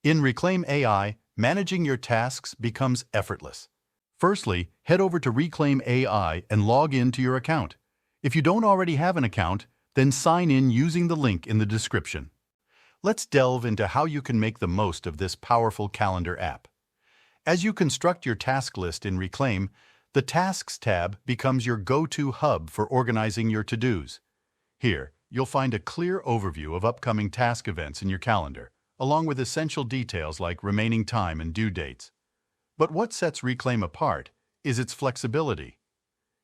In Reclaim AI, managing your tasks becomes effortless. Firstly, head over to Reclaim AI and log in to your account. If you don't already have an account, then sign in using the link in the description. Let's delve into how you can make the most of this powerful calendar app. As you construct your task list in Reclaim, the Tasks tab becomes your go-to hub for organizing your to-dos. Here, you'll find a clear overview of upcoming task events in your calendar, along with essential details like remaining time and due dates. But what sets Reclaim apart is its flexibility.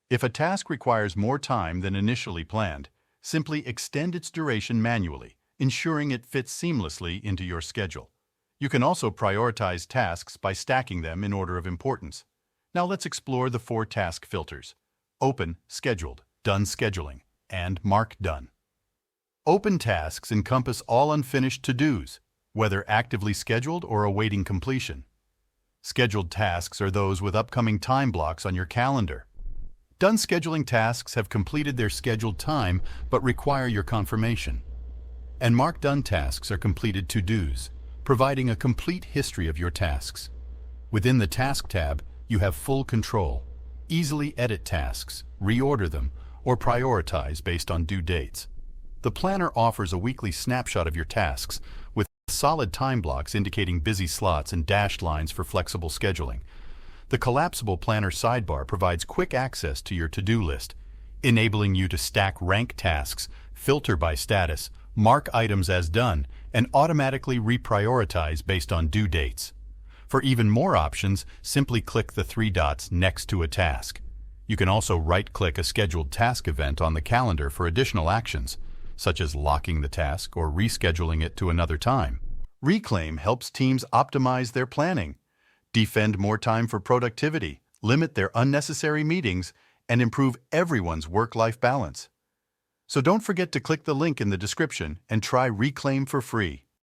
If a task requires more time than initially planned, simply extend its duration manually, ensuring it fits seamlessly into your schedule. You can also prioritize tasks by stacking them in order of importance. Now let's explore the 4 task filters: Open, Scheduled, Done Scheduling, and Mark Done. Open tasks encompass all unfinished to-dos, whether actively scheduled or awaiting completion. Scheduled tasks are those with upcoming time blocks on your calendar. Done scheduling tasks have completed their scheduled time but require your confirmation. And Mark Done tasks are completed to-dos, providing a complete history of your tasks. Within the Task tab, you have full control. Easily edit tasks, reorder them, or prioritize based on due dates. The planner offers a weekly snapshot of your tasks, with solid time blocks indicating busy slots and dashed lines for flexible scheduling. The collapsible planner sidebar provides quick access to your to-do list, enabling you to stack rank tasks, filter by status, mark items as done, and automatically reprioritize based on due dates. For even more options, simply click the 3 dots next to a task. You can also right-click a scheduled task event on the calendar for additional actions, such as locking the task or rescheduling it to another time. Reclaim helps teams optimize their planning, defend more time for productivity, limit their unnecessary meetings, and improve everyone's work-life balance. So don't forget to click the link in the description and try Reclaim for free.